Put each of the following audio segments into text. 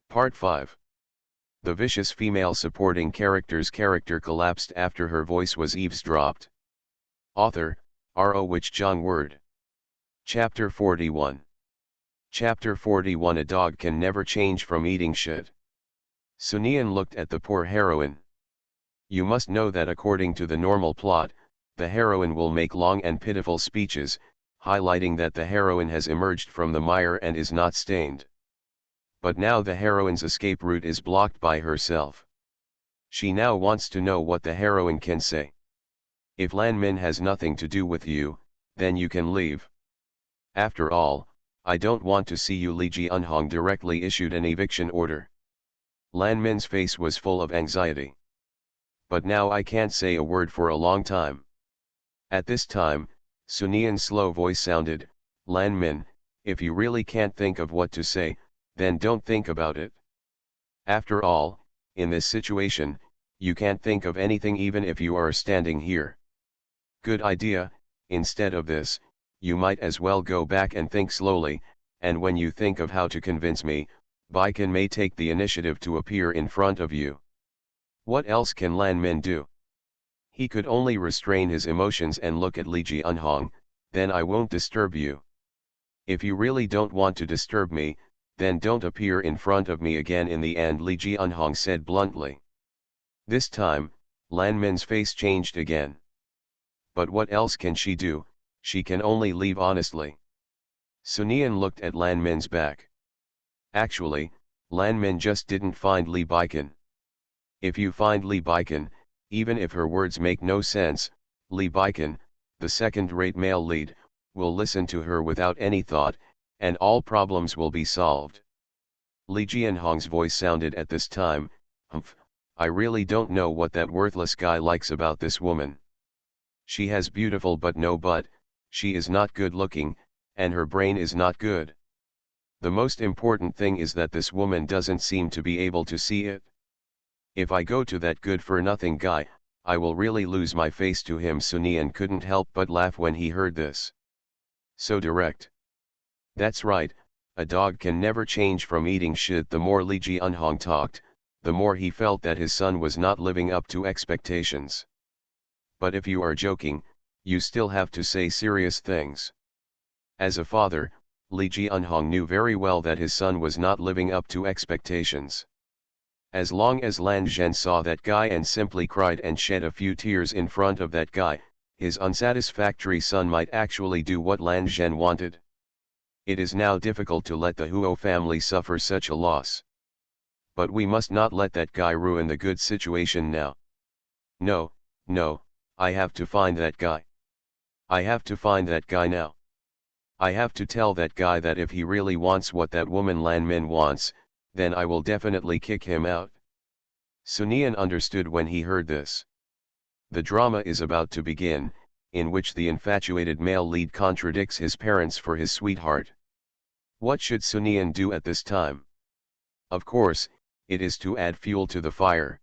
Part 5. The vicious female supporting character's character collapsed after her voice was eavesdropped. Author, R.O. Wich Jung Word. Chapter 41. Chapter 41. A dog can never change from eating shit. Sunian looked at the poor heroine. You must know that according to the normal plot, the heroine will make long and pitiful speeches, highlighting that the heroine has emerged from the mire and is not stained. But now the heroine's escape route is blocked by herself. She now wants to know what the heroine can say. If Lan Min has nothing to do with you, then you can leave. After all, I don't want to see you. Li Jianhong directly issued an eviction order. Lan Min's face was full of anxiety. But now I can't say a word for a long time. At this time, Sunian's slow voice sounded, Lan Min, if you really can't think of what to say, then don't think about it. After all, in this situation, you can't think of anything even if you are standing here. Good idea. Instead of this, you might as well go back and think slowly, and when you think of how to convince me, Baikan may take the initiative to appear in front of you. What else can Lan Min do? He could only restrain his emotions and look at Li Jianhong. Then I won't disturb you. If you really don't want to disturb me, then don't appear in front of me again. In the end, Li Jianhong said bluntly. This time, Lan Min's face changed again. But what else can she do? She can only leave honestly. Sunian looked at Lan Min's back. Actually, Lan Min just didn't find Li Baikan. If you find Li Baikan, even if her words make no sense, Li Baikan, the second-rate male lead, will listen to her without any thought, and all problems will be solved. Li Jianhong's voice sounded at this time, Humph, I really don't know what that worthless guy likes about this woman. She has beautiful but no butt, she is not good looking, and her brain is not good. The most important thing is that this woman doesn't seem to be able to see it. If I go to that good-for-nothing guy, I will really lose my face to him. Sunian couldn't help but laugh when he heard this. So direct. That's right, a dog can never change from eating shit. The more Li Jianhong talked, the more he felt that his son was not living up to expectations. But if you are joking, you still have to say serious things. As a father, Li Jianhong knew very well that his son was not living up to expectations. As long as Lan Zhen saw that guy and simply cried and shed a few tears in front of that guy, his unsatisfactory son might actually do what Lan Zhen wanted. It is now difficult to let the Huo family suffer such a loss. But we must not let that guy ruin the good situation now. No, I have to find that guy. I have to find that guy now. I have to tell that guy that if he really wants what that woman Lan Min wants, then I will definitely kick him out. Sunian understood when he heard this. The drama is about to begin, in which the infatuated male lead contradicts his parents for his sweetheart. What should Sunian do at this time? Of course, it is to add fuel to the fire.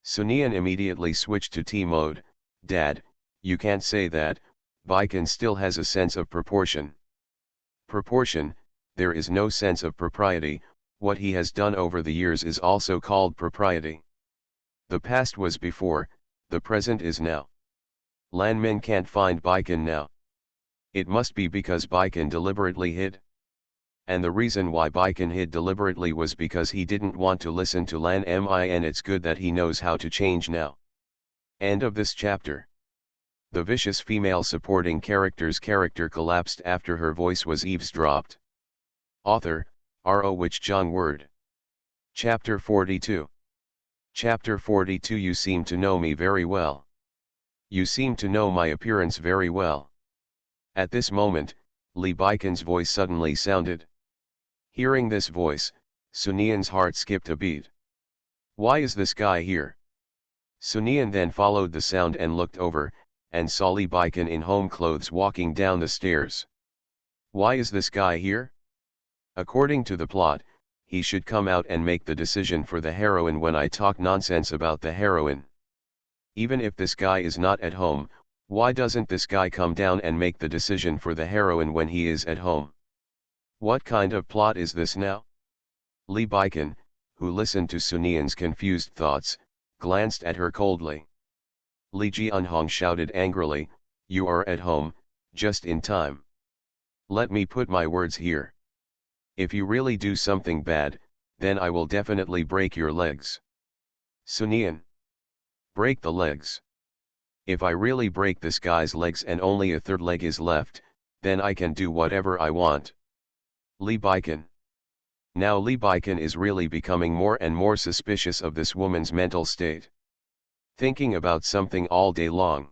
Sunian immediately switched to T mode. Dad, you can't say that, Baikan still has a sense of proportion. Proportion, there is no sense of propriety. What he has done over the years is also called propriety. The past was before, the present is now. Lan Min can't find Baikan now. It must be because Baikan deliberately hid. And the reason why Baikan hid deliberately was because he didn't want to listen to Lan Min. It's good that he knows how to change now. End of this chapter. The vicious female supporting character's character collapsed after her voice was eavesdropped. Author, R.O. Wich Jung Word. Chapter 42. Chapter 42. You seem to know me very well. You seem to know my appearance very well. At this moment, Li Baikan's voice suddenly sounded. Hearing this voice, Sunian's heart skipped a beat. Why is this guy here? Sunian then followed the sound and looked over, and saw Li Baikan in home clothes walking down the stairs. Why is this guy here? According to the plot, he should come out and make the decision for the heroine when I talk nonsense about the heroine. Even if this guy is not at home, why doesn't this guy come down and make the decision for the heroine when he is at home? What kind of plot is this now? Li Baikan, who listened to Sunian's confused thoughts, glanced at her coldly. Li Jianhong shouted angrily, "You are at home, just in time. Let me put my words here. If you really do something bad, then I will definitely break your legs." Sunian. Break the legs. If I really break this guy's legs and only a third leg is left, then I can do whatever I want. Li Baikan. Now Li Baikan is really becoming more and more suspicious of this woman's mental state. Thinking about something all day long.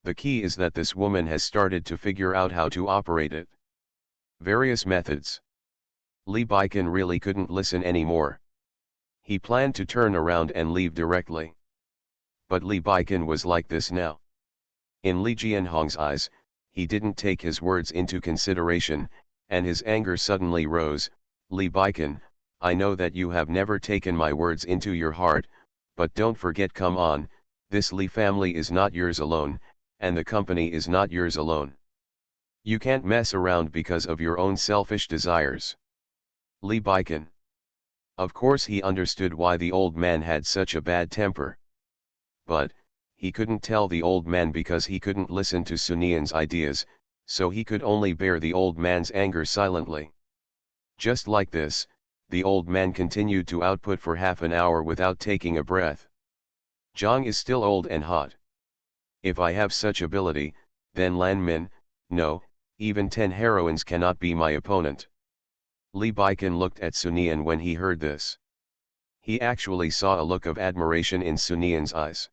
The key is that this woman has started to figure out how to operate it. Various methods. Li Baikan really couldn't listen anymore. He planned to turn around and leave directly. But Li Baikan was like this now. In Li Jianhong's eyes, he didn't take his words into consideration, and his anger suddenly rose. "Li Baikan, I know that you have never taken my words into your heart, but don't forget, come on, this Li family is not yours alone, and the company is not yours alone. You can't mess around because of your own selfish desires." Li Baikan. Of course he understood why the old man had such a bad temper. But, he couldn't tell the old man because he couldn't listen to Sunian's ideas, so he could only bear the old man's anger silently. Just like this, the old man continued to output for half an hour without taking a breath. Zhang is still old and hot. If I have such ability, then Lan Min, no, even 10 heroines cannot be my opponent. Li Baikan looked at Sunian when he heard this. He actually saw a look of admiration in Sunian's eyes.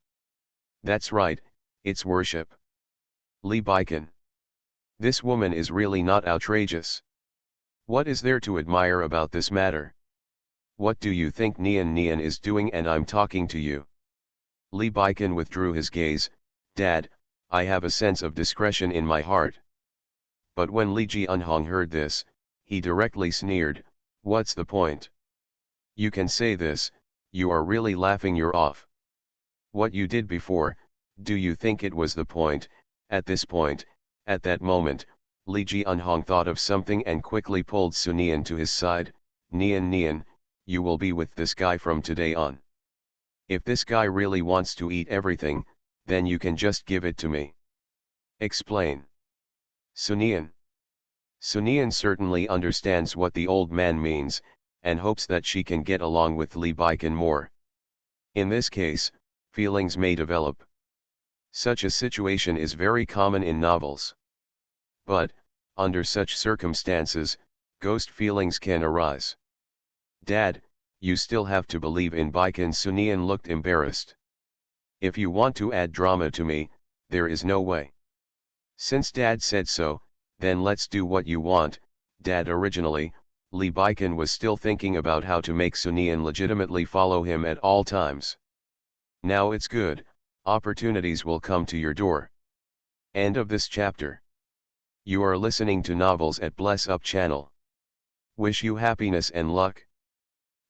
That's right, it's worship. Li Baikan. This woman is really not outrageous. What is there to admire about this matter? What do you think Nian is doing and I'm talking to you? Li Baikan withdrew his gaze. Dad, I have a sense of discretion in my heart. But when Li Jianhong heard this, he directly sneered, what's the point? You can say this, you are really laughing your off. What you did before, do you think it was the point? At this point, at that moment, Li Jianhong thought of something and quickly pulled Sunian to his side. Nian, you will be with this guy from today on. If this guy really wants to eat everything, then you can just give it to me. Explain. Sunian. Sunian certainly understands what the old man means, and hopes that she can get along with Li Baikan more. In this case, feelings may develop. Such a situation is very common in novels. But, under such circumstances, ghost feelings can arise. Dad, you still have to believe in Baikan. Sunian looked embarrassed. If you want to add drama to me, there is no way. Since Dad said so, then let's do what you want, Dad. Originally, Li Baikan was still thinking about how to make Sunian legitimately follow him at all times. Now it's good, opportunities will come to your door. End of this chapter. You are listening to Novels at Bless Up channel. Wish you happiness and luck.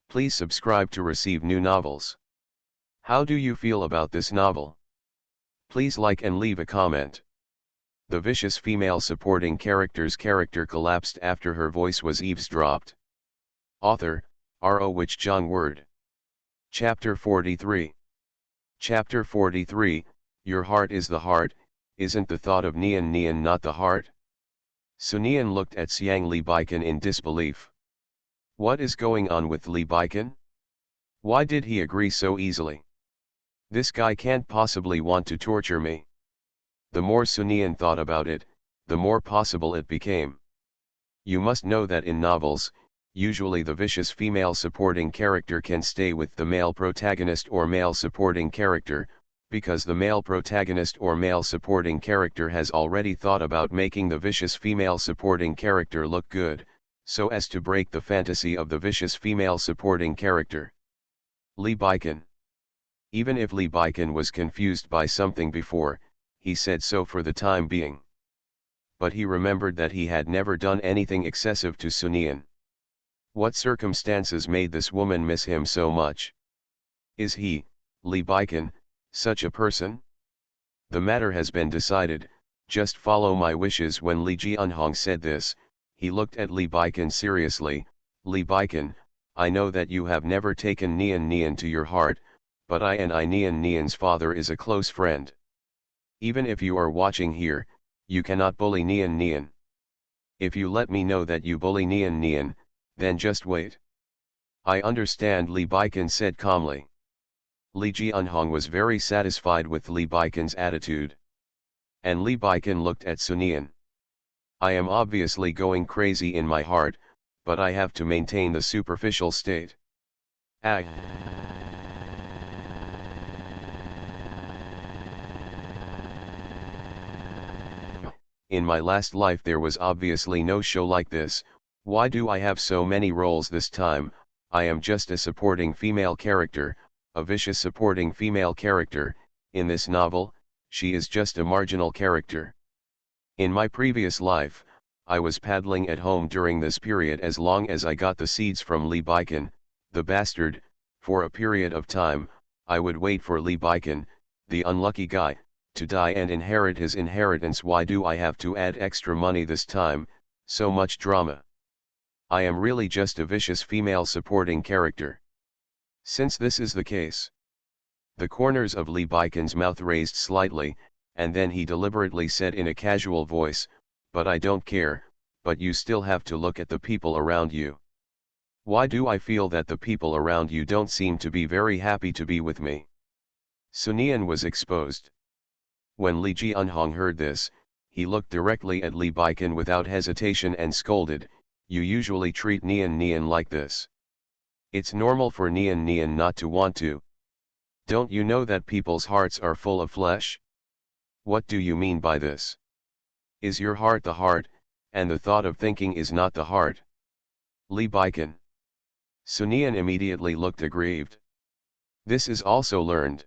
Please subscribe to receive new novels. How do you feel about this novel? Please like and leave a comment. The vicious female supporting character's character collapsed after her voice was eavesdropped. Author, R.O. Wich Zhang Word. Chapter 43. Chapter 43, Your heart is the heart, isn't the thought of Nian not the heart? Sunian looked at Xiang Li Baikan in disbelief. What is going on with Li Baikan? Why did he agree so easily? This guy can't possibly want to torture me. The more Sunian thought about it, the more possible it became. You must know that in novels, usually the vicious female supporting character can stay with the male protagonist or male supporting character, because the male protagonist or male supporting character has already thought about making the vicious female supporting character look good, so as to break the fantasy of the vicious female supporting character. Li Baikan. Even if Li Baikan was confused by something before, he said so for the time being. But he remembered that he had never done anything excessive to Sunian. What circumstances made this woman miss him so much? Is he, Li Baikan, such a person? The matter has been decided, just follow my wishes. When Li Jianhong said this, he looked at Li Baikan seriously. Li Baikan, I know that you have never taken Nian Nian to your heart, but I and Nian Nian's father is a close friend. Even if you are watching here, you cannot bully Nian Nian. If you let me know that you bully Nian Nian, then just wait. I understand, Li Baikan said calmly. Li Jianhong was very satisfied with Li Baikan's attitude. And Li Baikan looked at Sunian. I am obviously going crazy in my heart, but I have to maintain the superficial state. Ah. In my last life there was obviously no show like this. Why do I have so many roles this time? I am just a supporting female character, a vicious supporting female character. In this novel, she is just a marginal character. In my previous life, I was paddling at home during this period as long as I got the seeds from Li Baikan, the bastard. For a period of time, I would wait for Li Baikan, the unlucky guy, to die and inherit his inheritance. Why do I have to add extra money this time? So much drama. I am really just a vicious female supporting character. Since this is the case. The corners of Li Baikan's mouth raised slightly, and then he deliberately said in a casual voice, "But I don't care, but you still have to look at the people around you. Why do I feel that the people around you don't seem to be very happy to be with me?" Sunian was exposed. When Li Jianhong heard this, he looked directly at Li Baikan without hesitation and scolded, "You usually treat Nian Nian like this. It's normal for Nian Nian not to want to. Don't you know that people's hearts are full of flesh? What do you mean by this? Is your heart the heart, and the thought of thinking is not the heart?" Li Baikan. Sunian immediately looked aggrieved. This is also learned.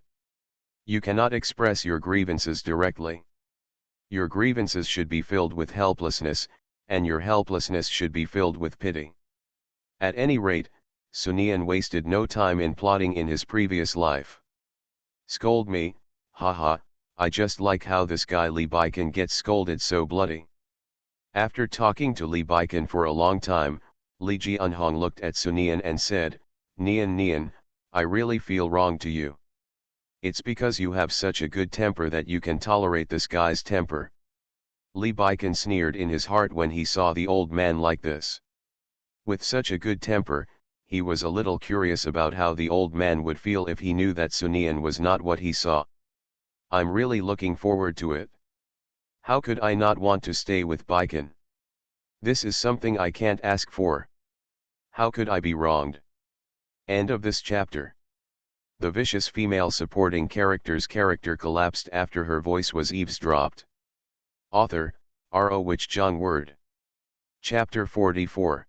You cannot express your grievances directly. Your grievances should be filled with helplessness, and your helplessness should be filled with pity. At any rate, Sunian wasted no time in plotting in his previous life. Scold me, haha, I just like how this guy Li Baikan gets scolded so bloody. After talking to Li Baikan for a long time, Li Jianhong looked at Sunian and said, "Nian Nian, I really feel wrong to you. It's because you have such a good temper that you can tolerate this guy's temper." Li Baikan sneered in his heart when he saw the old man like this. With such a good temper, he was a little curious about how the old man would feel if he knew that Sunian was not what he saw. I'm really looking forward to it. How could I not want to stay with Baikan? This is something I can't ask for. How could I be wronged? End of this chapter. The vicious female supporting character's character collapsed after her voice was eavesdropped. Author, R.O. Wich Jong Word. Chapter 44.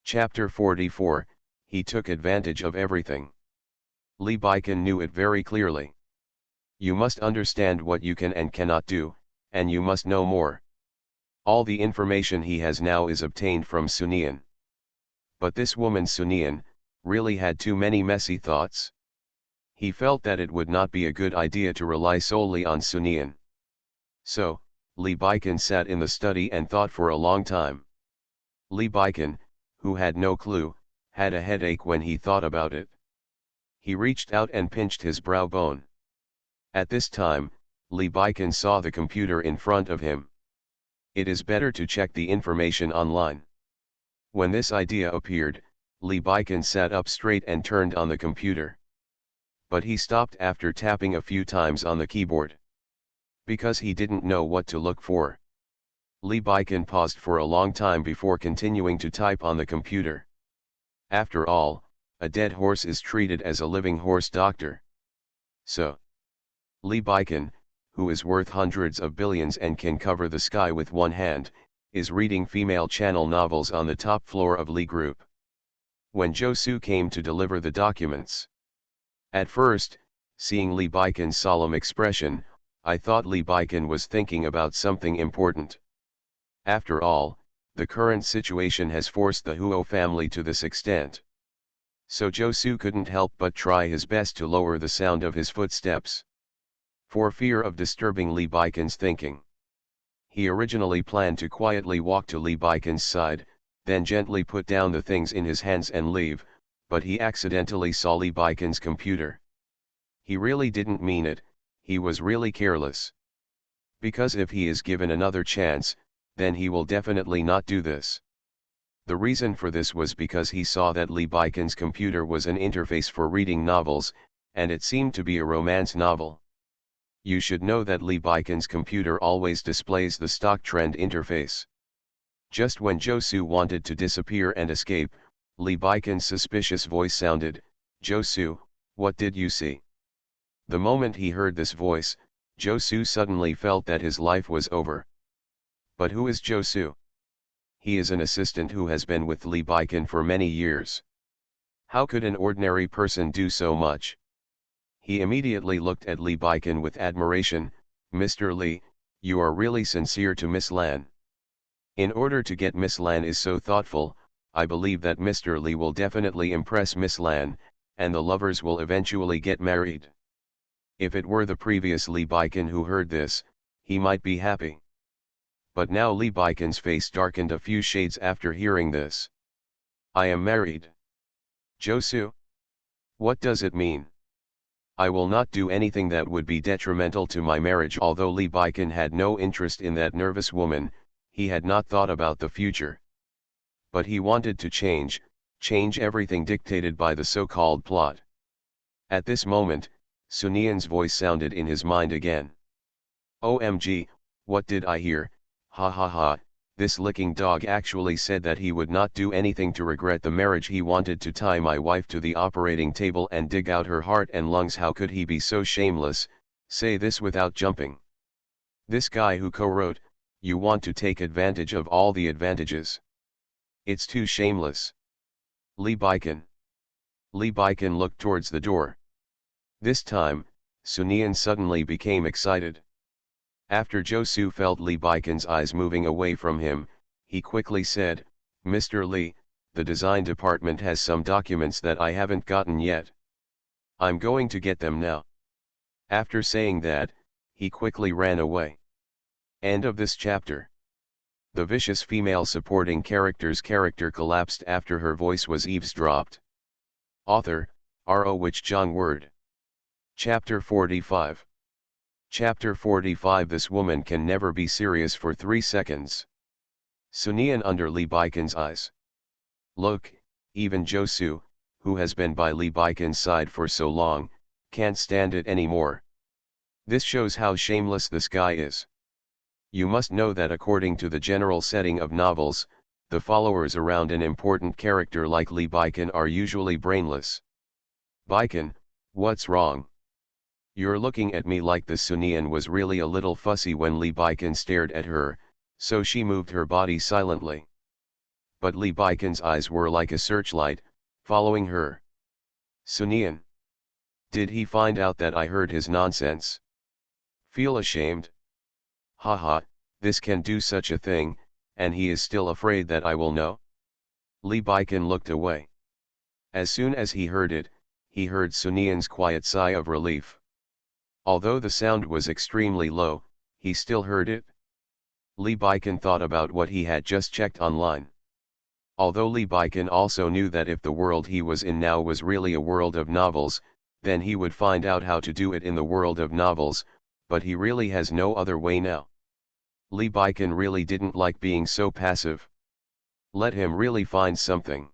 Chapter 44, he took advantage of everything. Li Baikan knew it very clearly. You must understand what you can and cannot do, and you must know more. All the information he has now is obtained from Sunian. But this woman Sunian, really had too many messy thoughts. He felt that it would not be a good idea to rely solely on Sunian. So, Li Baikan sat in the study and thought for a long time. Li Baikan, who had no clue, had a headache when he thought about it. He reached out and pinched his brow bone. At this time, Li Baikan saw the computer in front of him. It is better to check the information online. When this idea appeared, Li Baikan sat up straight and turned on the computer. But he stopped after tapping a few times on the keyboard. Because he didn't know what to look for. Li Baikan paused for a long time before continuing to type on the computer. After all, a dead horse is treated as a living horse doctor. So, Li Baikan, who is worth hundreds of billions and can cover the sky with one hand, is reading female channel novels on the top floor of Li Group. When Josu came to deliver the documents. At first, seeing Li Baikan's solemn expression, I thought Li Baikan was thinking about something important. After all, the current situation has forced the Huo family to this extent. So Josu couldn't help but try his best to lower the sound of his footsteps. For fear of disturbing Li Baikan's thinking. He originally planned to quietly walk to Li Baikan's side, then gently put down the things in his hands and leave, but he accidentally saw Lee Baiken's computer. He really didn't mean it, he was really careless. Because if he is given another chance, then he will definitely not do this. The reason for this was because he saw that Lee Baiken's computer was an interface for reading novels, and it seemed to be a romance novel. You should know that Lee Baiken's computer always displays the stock trend interface. Just when Josu wanted to disappear and escape, Lee Baiken's suspicious voice sounded, "Josu, what did you see?" The moment he heard this voice, Josu suddenly felt that his life was over. But who is Josu? He is an assistant who has been with Lee Baiken for many years. How could an ordinary person do so much? He immediately looked at Lee Baiken with admiration. "Mr. Lee, you are really sincere to Miss Lan. In order to get Miss Lan is so thoughtful, I believe that Mr. Lee will definitely impress Miss Lan, and the lovers will eventually get married." If it were the previous Lee Baiken who heard this, he might be happy. But now Lee Baiken's face darkened a few shades after hearing this. "I am married. Josu? What does it mean? I will not do anything that would be detrimental to my marriage." Although Lee Baiken had no interest in that nervous woman, he had not thought about the future. But he wanted to change everything dictated by the so-called plot. At this moment, Sunian's voice sounded in his mind again. "OMG, what did I hear? Ha ha ha, this licking dog actually said that he would not do anything to regret the marriage. He wanted to tie my wife to the operating table and dig out her heart and lungs. How could he be so shameless, say this without jumping? This guy who co-wrote, you want to take advantage of all the advantages. It's too shameless." Lee Baiken. Lee Baiken looked towards the door. This time, Sunian suddenly became excited. After Josu felt Lee Baiken's eyes moving away from him, he quickly said, "Mr. Lee, the design department has some documents that I haven't gotten yet. I'm going to get them now." After saying that, he quickly ran away. End of this chapter. The vicious female supporting character's character collapsed after her voice was eavesdropped. Author, R.O. Wich Jong Word. Chapter 45. Chapter 45. This woman can never be serious for 3 seconds. Sunian under Lee Baiken's eyes. Look, even Josu, who has been by Lee Baiken's side for so long, can't stand it anymore. This shows how shameless this guy is. You must know that according to the general setting of novels, the followers around an important character like Lee Baiken are usually brainless. "Baiken, what's wrong? You're looking at me like this." Sunian was really a little fussy when Lee Baiken stared at her, so she moved her body silently. But Lee Baiken's eyes were like a searchlight, following her. "Sunian. Did he find out that I heard his nonsense? Feel ashamed? Haha, this can do such a thing, and he is still afraid that I will know?" Lee Baiken looked away. As soon as he heard it, he heard Sunian's quiet sigh of relief. Although the sound was extremely low, he still heard it. Lee Baiken thought about what he had just checked online. Although Lee Baiken also knew that if the world he was in now was really a world of novels, then he would find out how to do it in the world of novels, but he really has no other way now. Lee Baiken really didn't like being so passive. Let him really find something.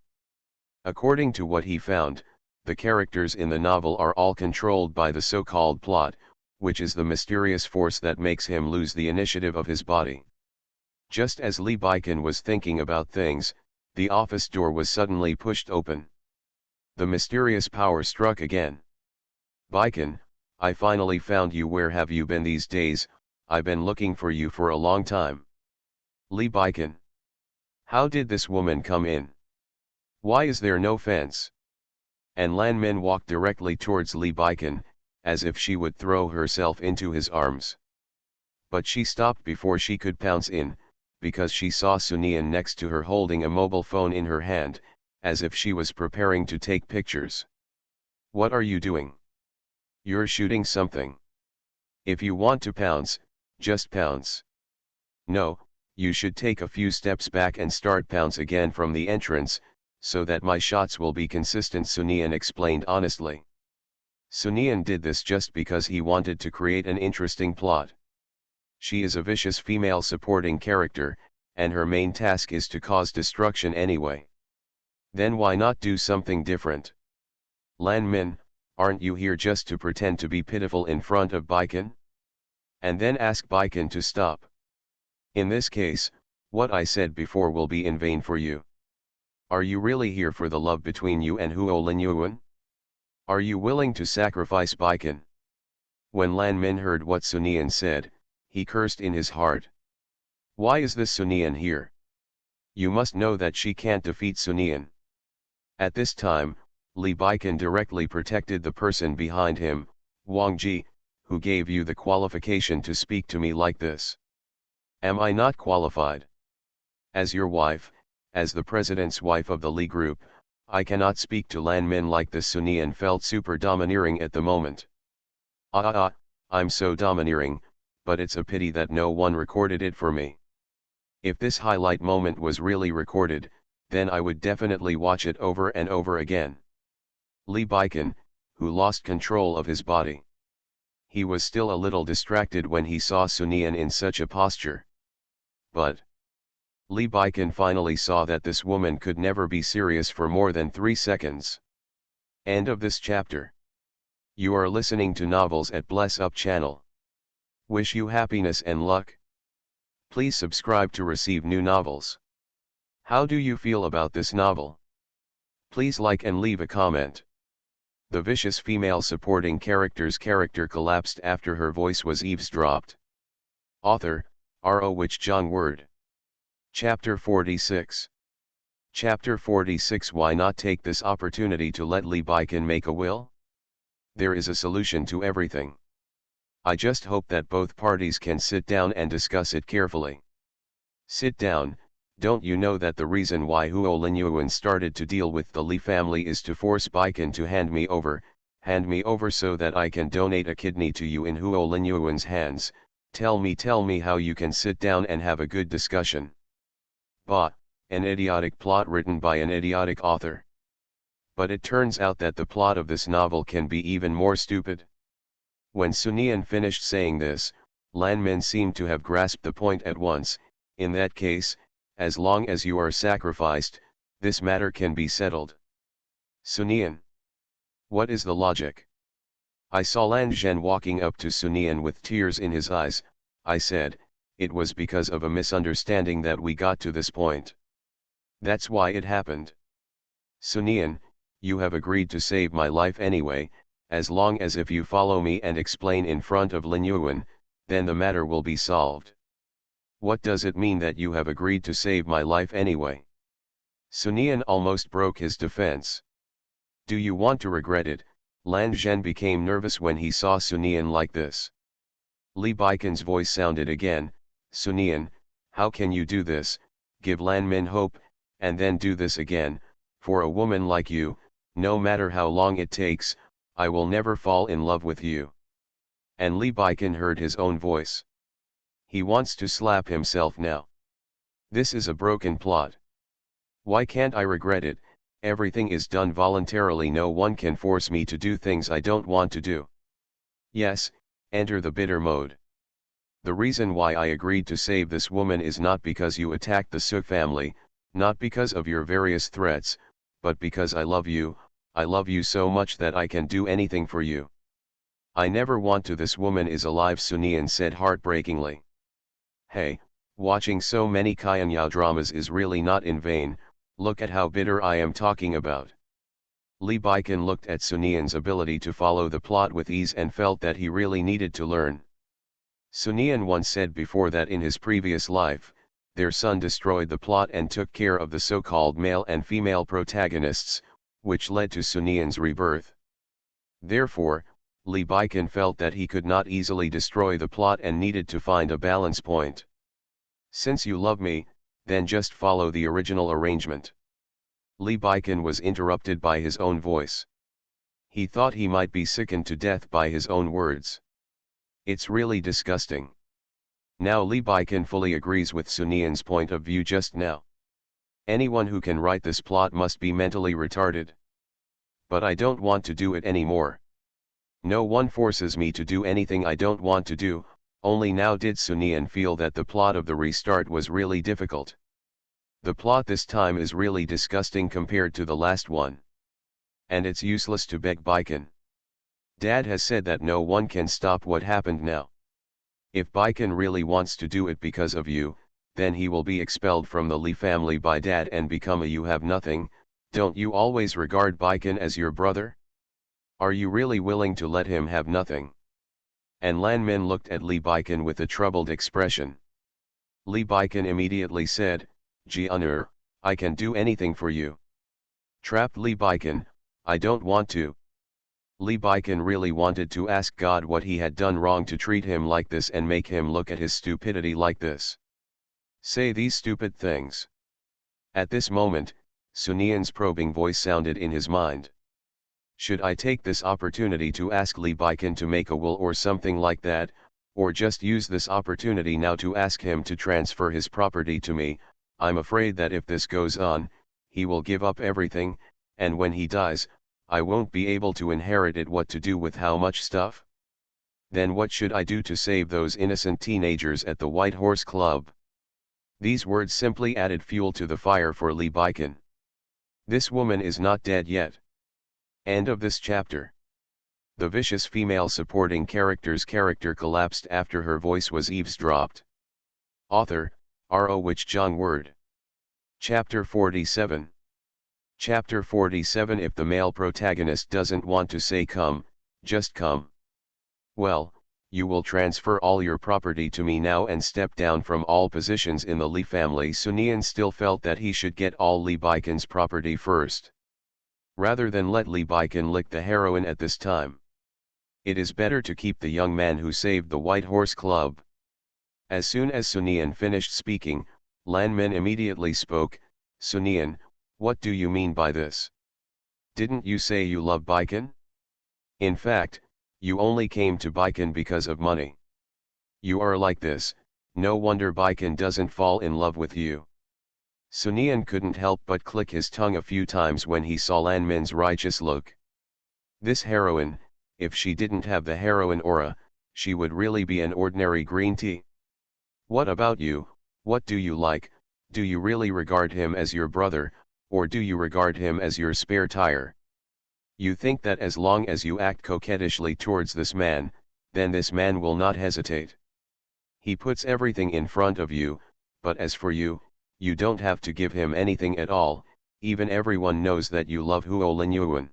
According to what he found, the characters in the novel are all controlled by the so-called plot, which is the mysterious force that makes him lose the initiative of his body. Just as Lee Baiken was thinking about things, the office door was suddenly pushed open. The mysterious power struck again. "Baiken, I finally found you. Where have you been these days? I've been looking for you for a long time." Lee Baiken. How did this woman come in? Why is there no fence? And Lan Min walked directly towards Lee Baiken, as if she would throw herself into his arms. But she stopped before she could pounce in, because she saw Sunian next to her holding a mobile phone in her hand, as if she was preparing to take pictures. "What are you doing? You're shooting something. If you want to pounce, just pounce. No, you should take a few steps back and start pounce again from the entrance," so that my shots will be consistent, Sunian explained honestly. Sunian did this just because he wanted to create an interesting plot. She is a vicious female supporting character, and her main task is to cause destruction anyway. Then why not do something different? Lan Min, aren't you here just to pretend to be pitiful in front of Baiken? And then ask Baiken to stop. In this case, what I said before will be in vain for you. Are you really here for the love between you and Huo Linyuan? Are you willing to sacrifice Baiken? When Lan Min heard what Sunian said, he cursed in his heart. Why is this Sunian here? You must know that she can't defeat Sunian. At this time, Li Baiken directly protected the person behind him, Wang Ji, who gave you the qualification to speak to me like this. Am I not qualified? As your wife, as the president's wife of the Li group, I cannot speak to Lan Min like this. Sunian felt super domineering at the moment. I'm so domineering, but it's a pity that no one recorded it for me. If this highlight moment was really recorded, then I would definitely watch it over and over again. Li Baiken, who lost control of his body. He was still a little distracted when he saw Sunian in such a posture. But Li Baiken finally saw that this woman could never be serious for more than 3 seconds. End of this chapter. You are listening to Novels at Bless Up channel. Wish you happiness and luck. Please subscribe to receive new novels. How do you feel about this novel? Please like and leave a comment. The vicious female supporting character's character collapsed after her voice was eavesdropped. Author, R.O. Wich Jong Word. Chapter 46. Chapter 46. Why not take this opportunity to let Li Baiken make a will? There is a solution to everything. I just hope that both parties can sit down and discuss it carefully. Sit down. Don't you know that the reason why Huo Linyuan started to deal with the Li family is to force Baiken to hand me over so that I can donate a kidney to you in Huo Linyuan's hands. Tell me how you can sit down and have a good discussion. Bah, an idiotic plot written by an idiotic author. But it turns out that the plot of this novel can be even more stupid. When Sunian finished saying this, Lan Min seemed to have grasped the point at once. In that case, as long as you are sacrificed, this matter can be settled. Sunian. What is the logic? I saw Lan Zhen walking up to Sunian with tears in his eyes. I said, it was because of a misunderstanding that we got to this point. That's why it happened. Sunian, you have agreed to save my life anyway. As long as if you follow me and explain in front of Linyuan, then the matter will be solved. What does it mean that you have agreed to save my life anyway? Sunian almost broke his defense. Do you want to regret it? Lan Zhen became nervous when he saw Sunian like this. Li Baiken's voice sounded again. Sunian, how can you do this? Give Lan Min hope, and then do this again. For a woman like you, no matter how long it takes, I will never fall in love with you. And Li Baiken heard his own voice. He wants to slap himself now. This is a broken plot. Why can't I regret it? Everything is done voluntarily. No one can force me to do things I don't want to do. Yes, enter the bitter mode. The reason why I agreed to save this woman is not because you attacked the Su family, not because of your various threats, but because I love you. I love you so much that I can do anything for you. I never want to. This woman is alive, Sunian said heartbreakingly. Hey, watching so many Kaianyao dramas is really not in vain. Look at how bitter I am talking about. Li Baiken looked at Sunian's ability to follow the plot with ease and felt that he really needed to learn. Sunian once said before that in his previous life, their son destroyed the plot and took care of the so-called male and female protagonists, which led to Sunian's rebirth. Therefore, Li Baiken felt that he could not easily destroy the plot and needed to find a balance point. Since you love me, then just follow the original arrangement. Li Baiken was interrupted by his own voice. He thought he might be sickened to death by his own words. It's really disgusting. Now Li Baiken fully agrees with Sunian's point of view just now. Anyone who can write this plot must be mentally retarded. But I don't want to do it anymore. No one forces me to do anything I don't want to do. Only now did Sunian feel that the plot of the restart was really difficult. The plot this time is really disgusting compared to the last one. And it's useless to beg Baiken. Dad has said that no one can stop what happened now. If Baiken really wants to do it because of you, then he will be expelled from the Lee family by Dad and become a you have nothing. Don't you always regard Baiken as your brother? Are you really willing to let him have nothing? And Lan Min looked at Lee Baiken with a troubled expression. Lee Baiken immediately said, Ji Unur, I can do anything for you. Trapped Lee Baiken, I don't want to. Lee Baiken really wanted to ask God what he had done wrong to treat him like this and make him look at his stupidity like this. Say these stupid things. At this moment, Sunian's probing voice sounded in his mind. Should I take this opportunity to ask Lee Baiken to make a will or something like that, or just use this opportunity now to ask him to transfer his property to me? I'm afraid that if this goes on, he will give up everything, and when he dies, I won't be able to inherit it. What to do with how much stuff? Then what should I do to save those innocent teenagers at the White Horse Club? These words simply added fuel to the fire for Lee Baiken. This woman is not dead yet. End of this chapter. The vicious female supporting character's character collapsed after her voice was eavesdropped. Author, R.O. Wich Jong Word. Chapter 47. Chapter 47. If the male protagonist doesn't want to say come, just come. Well, you will transfer all your property to me now and step down from all positions in the Lee family. Sunian still felt that he should get all Lee Baiken's property first. Rather than let Lee Baiken lick the heroin at this time. It is better to keep the young man who saved the White Horse Club. As soon as Sunian finished speaking, Lan Min immediately spoke. Sunian, what do you mean by this? Didn't you say you love Baiken? In fact, you only came to Baiken because of money. You are like this, no wonder Baiken doesn't fall in love with you. Sunian couldn't help but click his tongue a few times when he saw Lan Min's righteous look. This heroine, if she didn't have the heroine aura, she would really be an ordinary green tea. What about you? What do you like? Do you really regard him as your brother, or do you regard him as your spare tire? You think that as long as you act coquettishly towards this man, then this man will not hesitate. He puts everything in front of you, but as for you, you don't have to give him anything at all. Even everyone knows that you love Huo Linyuan.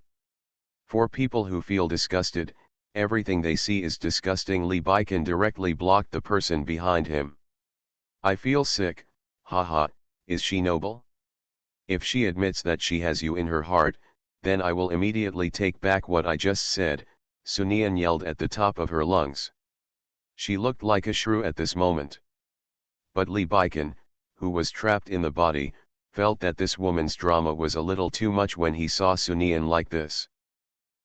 For people who feel disgusted, everything they see is disgusting. Lee Baiken directly blocked the person behind him. I feel sick, haha, is she noble? If she admits that she has you in her heart, then I will immediately take back what I just said, Sunian yelled at the top of her lungs. She looked like a shrew at this moment. But Lee Baiken, who was trapped in the body, felt that this woman's drama was a little too much when he saw Sunian like this.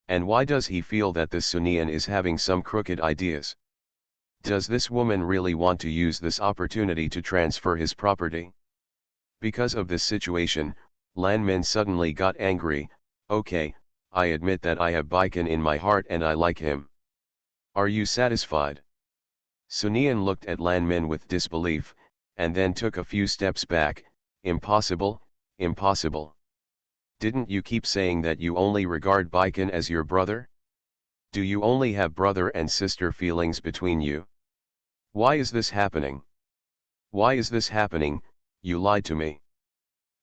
And why does he feel that this Sunian is having some crooked ideas? Does this woman really want to use this opportunity to transfer his property? Because of this situation, Lan Min suddenly got angry. Okay, I admit that I have Baiken in my heart and I like him. Are you satisfied? Sunian looked at Lan Min with disbelief, and then took a few steps back. Impossible, impossible. Didn't you keep saying that you only regard Baiken as your brother? Do you only have brother and sister feelings between you? Why is this happening? Why is this happening? You lied to me.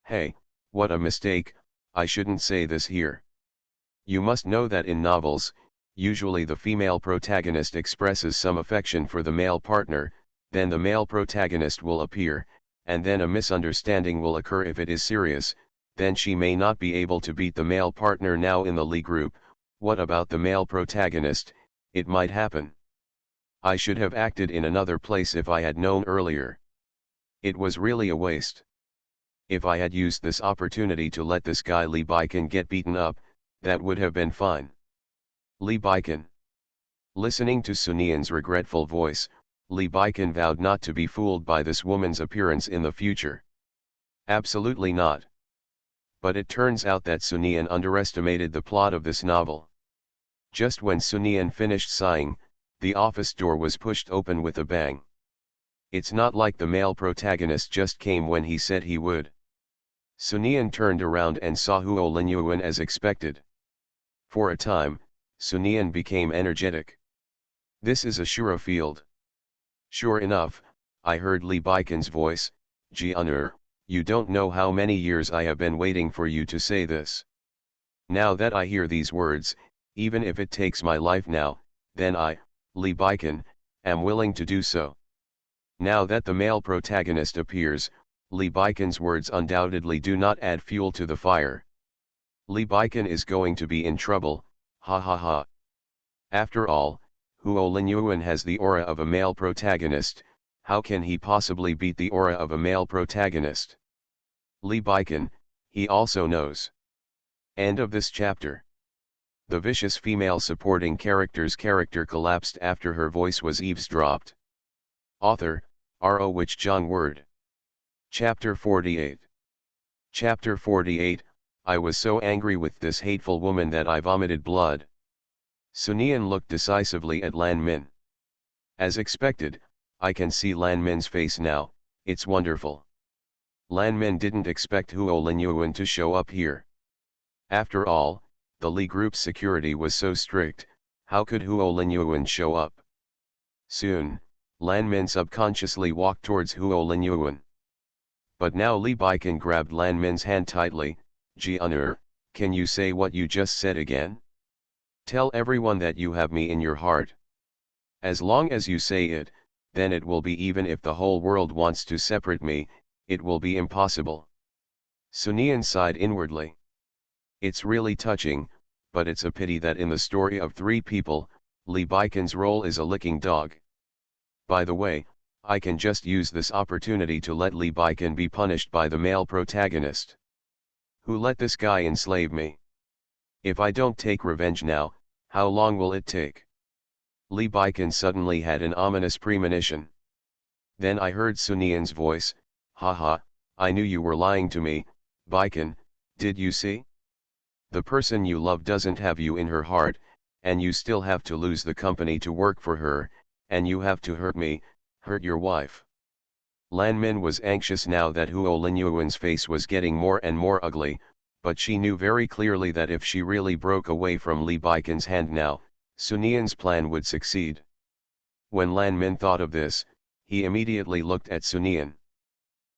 Hey, what a mistake, I shouldn't say this here. You must know that in novels, usually the female protagonist expresses some affection for the male partner, then the male protagonist will appear, and then a misunderstanding will occur. If it is serious, then she may not be able to beat the male partner. Now in the Lee group, what about the male protagonist? It might happen. I should have acted in another place if I had known earlier. It was really a waste. If I had used this opportunity to let this guy Lee Baiken get beaten up, that would have been fine. Lee Baiken. Listening to Sunian's regretful voice, Lee Baiken vowed not to be fooled by this woman's appearance in the future. Absolutely not. But it turns out that Sunian underestimated the plot of this novel. Just when Sunian finished sighing, the office door was pushed open with a bang. It's not like the male protagonist just came when he said he would. Sunian turned around and saw Huo Linyuan as expected. For a time, Sunian became energetic. This is a Shura field. Sure enough, I heard Li Baikan's voice. Ji Unur, you don't know how many years I have been waiting for you to say this. Now that I hear these words, even if it takes my life now, then I, Li Baikan, am willing to do so. Now that the male protagonist appears, Li Baikan's words undoubtedly do not add fuel to the fire. Li Baikan is going to be in trouble, ha ha ha. After all, Huo Linyuan has the aura of a male protagonist. How can he possibly beat the aura of a male protagonist? Li Baikan, he also knows. End of this chapter. The vicious female supporting character's character collapsed after her voice was eavesdropped. Author, R.O. Wich Jong Word. Chapter 48. Chapter 48, I was so angry with this hateful woman that I vomited blood. Sunian looked decisively at Lan Min. As expected, I can see Lan Min's face now, it's wonderful. Lan Min didn't expect Huo Linyuan to show up here. After all, the Li Group's security was so strict, how could Huo Linyuan show up? Soon, Lan Min subconsciously walked towards Huo Linyuan. But now Li Baikan grabbed Lan Min's hand tightly. Ji Unur, can you say what you just said again? Tell everyone that you have me in your heart. As long as you say it, then it will be even if the whole world wants to separate me, it will be impossible. Sunian sighed inwardly. It's really touching, but it's a pity that in the story of three people, Li Baikan's role is a licking dog. By the way, I can just use this opportunity to let Li Baikan be punished by the male protagonist. Who let this guy enslave me? If I don't take revenge now, how long will it take? Li Baikan suddenly had an ominous premonition. Then I heard Sunian's voice, haha, I knew you were lying to me, Baikan, did you see? The person you love doesn't have you in her heart, and you still have to lose the company to work for her, and you have to hurt me, hurt your wife. Lan Min was anxious now that Huo Linyuan's face was getting more and more ugly, but she knew very clearly that if she really broke away from Li Baikan's hand now, Sunian's plan would succeed. When Lan Min thought of this, he immediately looked at Sunian.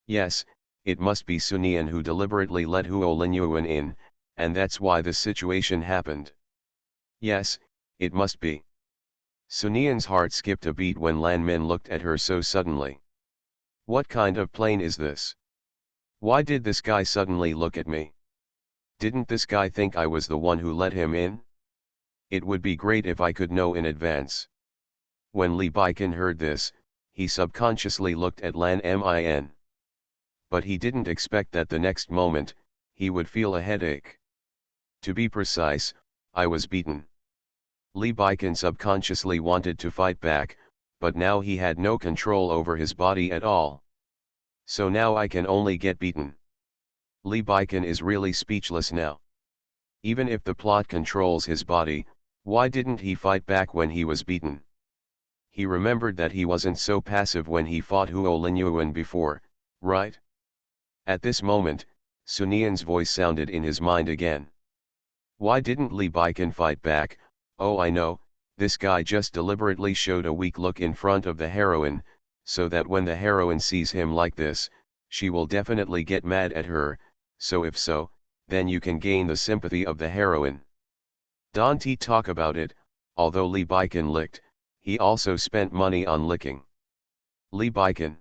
Yes, it must be Sunian who deliberately let Huo Linyuan in, and that's why this situation happened. Yes, it must be. Sunian's heart skipped a beat when Lan Min looked at her so suddenly. What kind of plane is this? Why did this guy suddenly look at me? Didn't this guy think I was the one who let him in? It would be great if I could know in advance. When Li Baikan heard this, he subconsciously looked at Lan Min. But he didn't expect that the next moment, he would feel a headache. To be precise, I was beaten. Li Baikan subconsciously wanted to fight back, but now he had no control over his body at all. So now I can only get beaten. Li Baikan is really speechless now. Even if the plot controls his body, why didn't he fight back when he was beaten? He remembered that he wasn't so passive when he fought Huo Linyuan before, right? At this moment, Sunian's voice sounded in his mind again. Why didn't Li Baikan fight back? Oh, I know, this guy just deliberately showed a weak look in front of the heroine, so that when the heroine sees him like this, she will definitely get mad at her, so if so, then you can gain the sympathy of the heroine. Don't talk about it, although Li Baikan licked, he also spent money on licking. Li Baikan.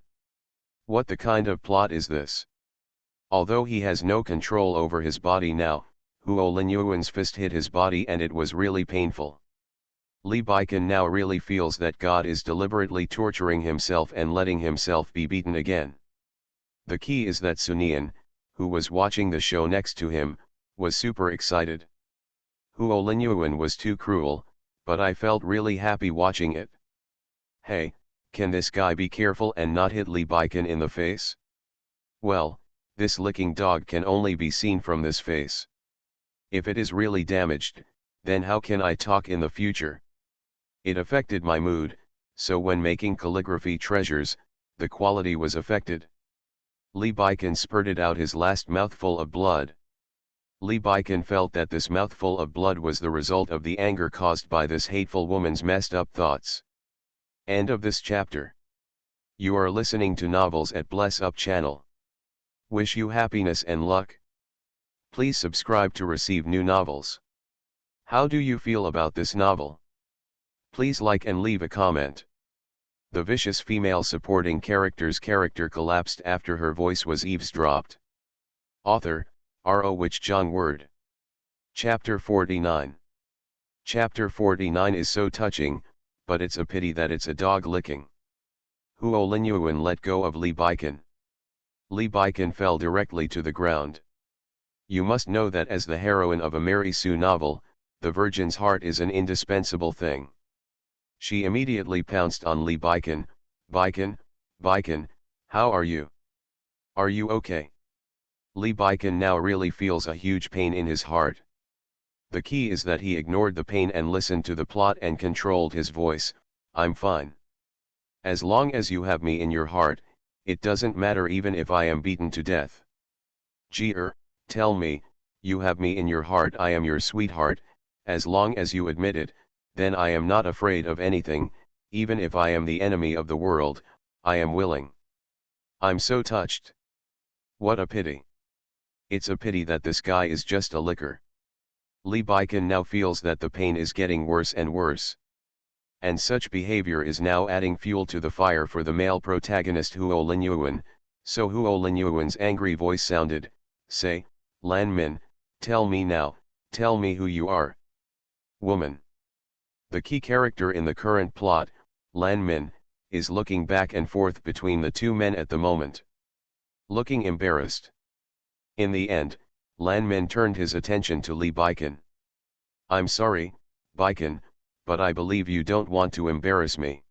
What the kind of plot is this? Although he has no control over his body now, Huo Linyuan's fist hit his body and it was really painful. Li Baikan now really feels that God is deliberately torturing himself and letting himself be beaten again. The key is that Sunian, who was watching the show next to him, was super excited. Huo Linyuan was too cruel, but I felt really happy watching it. Hey, can this guy be careful and not hit Li Baikan in the face? Well, This licking dog can only be seen from this face. If it is really damaged, then how can I talk in the future? It affected my mood, so when making calligraphy treasures, the quality was affected. Lee Baiken spurted out his last mouthful of blood. Lee Baiken felt that this mouthful of blood was the result of the anger caused by this hateful woman's messed up thoughts. End of this chapter. You are listening to Novels at Bless Up channel. Wish you happiness and luck. Please subscribe to receive new novels. How do you feel about this novel? Please like and leave a comment. The vicious female supporting character's character collapsed after her voice was eavesdropped. Author, R.O. Wich Jong Word. Chapter 49. Chapter 49 is so touching, but it's a pity that it's a dog licking. Huo Linyuan let go of Lee Baiken. Lee Baiken fell directly to the ground. You must know that as the heroine of a Mary Sue novel, the virgin's heart is an indispensable thing. She immediately pounced on Lee Baiken. Baiken, Baiken, how are you? Are you okay? Lee Baiken now really feels a huge pain in his heart. The key is that he ignored the pain and listened to the plot and controlled his voice. I'm fine. As long as you have me in your heart, it doesn't matter even if I am beaten to death. Tell me, you have me in your heart, I am your sweetheart, as long as you admit it, then I am not afraid of anything, even if I am the enemy of the world, I am willing. I'm so touched. What a pity. It's a pity that this guy is just a licker. Lee Baiken now feels that the pain is getting worse and worse. And such behavior is now adding fuel to the fire for the male protagonist Huo Linyuan, so Huo Linyuan's angry voice sounded, say, Lan Min, tell me now, tell me who you are. Woman. The key character in the current plot, Lan Min, is looking back and forth between the two men at the moment. Looking embarrassed. In the end, Lan Min turned his attention to Lee Baiken. I'm sorry, Baiken, but I believe you don't want to embarrass me.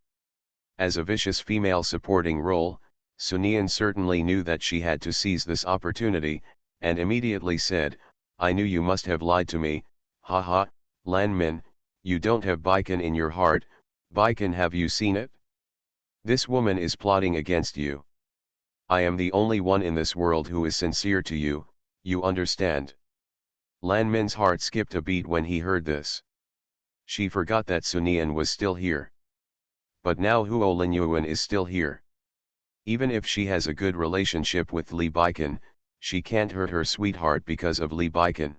As a vicious female supporting role, Sunian certainly knew that she had to seize this opportunity, and immediately said, I knew you must have lied to me, haha, Lan Min, you don't have Baiken in your heart, Baiken, have you seen it? This woman is plotting against you. I am the only one in this world who is sincere to you, you understand. Lan Min's heart skipped a beat when he heard this. She forgot that Sunian was still here. But now Huo Linyuan is still here. Even if she has a good relationship with Lee Baiken, she can't hurt her sweetheart because of Lee Baiken.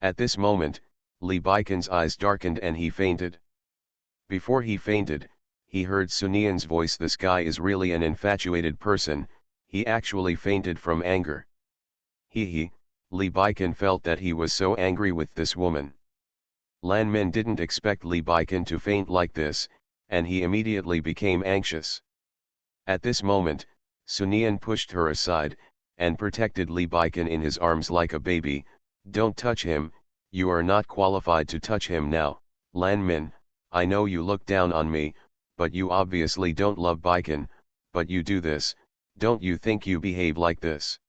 At this moment, Lee Baiken's eyes darkened and he fainted. Before he fainted, he heard Sunian's voice. This guy is really an infatuated person, he actually fainted from anger. Lee Baiken felt that he was so angry with this woman. Lan Min didn't expect Lee Baiken to faint like this, and he immediately became anxious. At this moment, Sunian pushed her aside, and protected Lee Baiken in his arms like a baby. Don't touch him, you are not qualified to touch him now, Lan Min, I know you look down on me, but you obviously don't love Baiken, but you do this, don't you think you behave like this?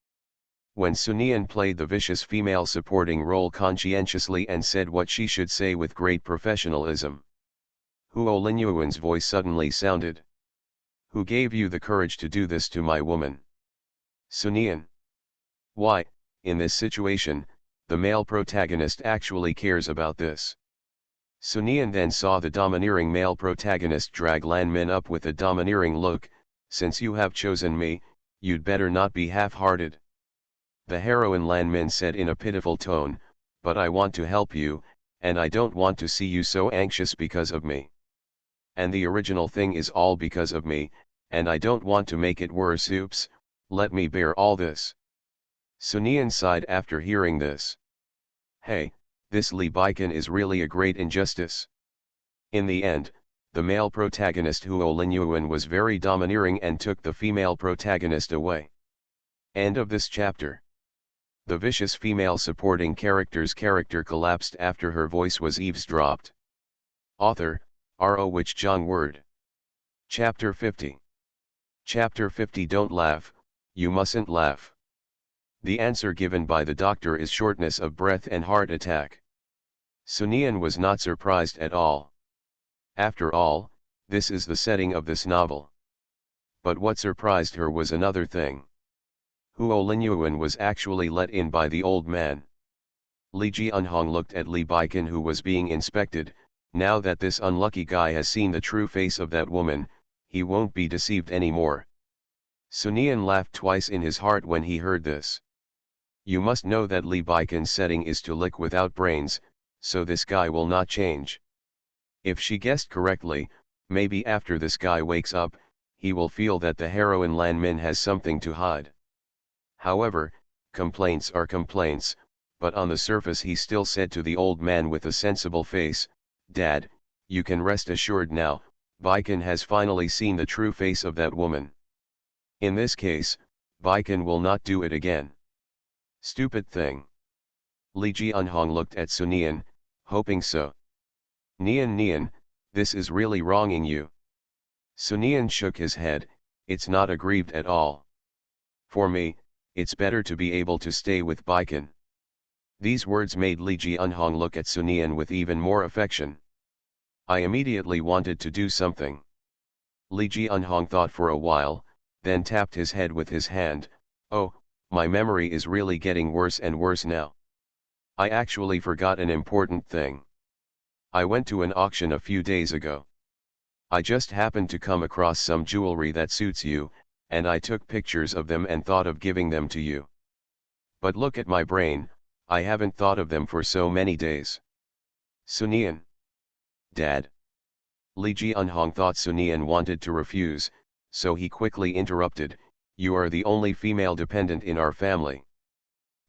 When Sunian played the vicious female supporting role conscientiously and said what she should say with great professionalism. Huo Linyuan's voice suddenly sounded. Who gave you the courage to do this to my woman? Sunian. Why, in this situation, the male protagonist actually cares about this. Sunian then saw the domineering male protagonist drag Lan Min up with a domineering look, since you have chosen me, you'd better not be half-hearted. The heroine Lan Min said in a pitiful tone, but I want to help you, and I don't want to see you so anxious because of me. And the original thing is all because of me, and I don't want to make it worse. Oops, let me bear all this. Sunian sighed after hearing this. Hey, this Lee Baiken is really a great injustice. In the end, the male protagonist Huo Linyuan was very domineering and took the female protagonist away. End of this chapter. The vicious female supporting character's character collapsed after her voice was eavesdropped. Author, R.O. Wich Jong Word. Chapter 50. Chapter 50. Don't laugh, you mustn't laugh. The answer given by the doctor is shortness of breath and heart attack. Sunian was not surprised at all. After all, this is the setting of this novel. But what surprised her was another thing. Huo Linyuan was actually let in by the old man. Li Jianhong looked at Li Baikan, who was being inspected. Now that this unlucky guy has seen the true face of that woman, he won't be deceived anymore. Sunian laughed twice in his heart when he heard this. You must know that Li Baikan's setting is to lick without brains, so this guy will not change. If she guessed correctly, maybe after this guy wakes up, he will feel that the heroine Lan Min has something to hide. However, complaints are complaints, but on the surface he still said to the old man with a sensible face, "Dad, you can rest assured now, Baikan has finally seen the true face of that woman. In this case, Baikan will not do it again." Stupid thing. Li Jianhong looked at Sunian, hoping so. Nian, this is really wronging you." Sunian shook his head, "It's not aggrieved at all. For me, it's better to be able to stay with Baikan." These words made Li Jianhong look at Sunian with even more affection. I immediately wanted to do something. Li Jianhong thought for a while, then tapped his head with his hand. "Oh, my memory is really getting worse and worse now. I actually forgot an important thing. I went to an auction a few days ago. I just happened to come across some jewelry that suits you, and I took pictures of them and thought of giving them to you. But look at my brain, I haven't thought of them for so many days." Sunian. "Dad." Li Jianhong thought Sunian wanted to refuse, so he quickly interrupted, "You are the only female dependent in our family.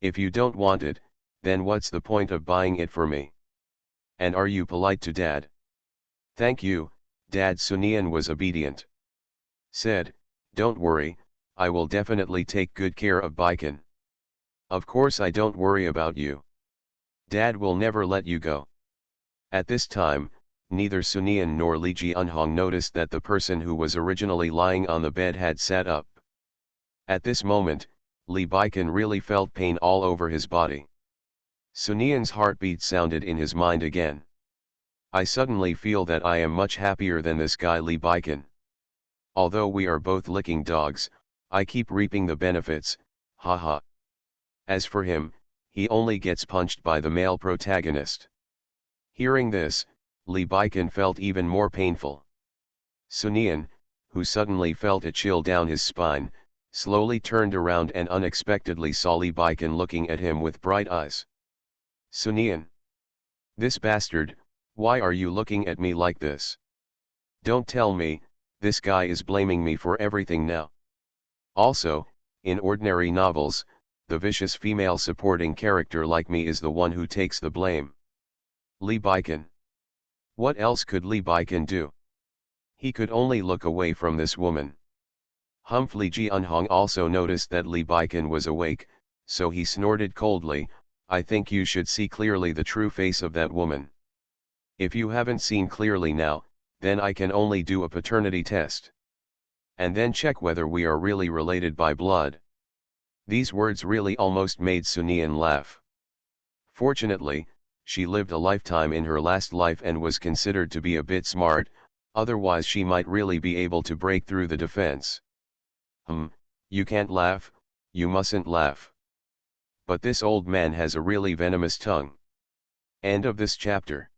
If you don't want it, then what's the point of buying it for me? And are you polite to Dad?" "Thank you, Dad." Sunian was obedient. Said, "Don't worry, I will definitely take good care of Baikan. Of course I don't worry about you. Dad will never let you go." At this time, neither Sunian nor Li Jianhong noticed that the person who was originally lying on the bed had sat up. At this moment, Li Baikan really felt pain all over his body. Sunian's heartbeat sounded in his mind again. "I suddenly feel that I am much happier than this guy Li Baikan. Although we are both licking dogs, I keep reaping the benefits, haha. As for him, he only gets punched by the male protagonist." Hearing this, Li Baikan felt even more painful. Sunian, who suddenly felt a chill down his spine, slowly turned around and unexpectedly saw Li Baikan looking at him with bright eyes. "Sunian. This bastard, why are you looking at me like this? Don't tell me, this guy is blaming me for everything now. Also, in ordinary novels, the vicious female supporting character like me is the one who takes the blame. Li Baikan. What else could Li Baikan do? He could only look away from this woman." Li Jianhong also noticed that Li Baikan was awake, so he snorted coldly, "I think you should see clearly the true face of that woman. If you haven't seen clearly now, then I can only do a paternity test. And then check whether we are really related by blood." These words really almost made Sunian laugh. Fortunately, she lived a lifetime in her last life and was considered to be a bit smart, otherwise she might really be able to break through the defense. You can't laugh, you mustn't laugh. But this old man has a really venomous tongue. End of this chapter.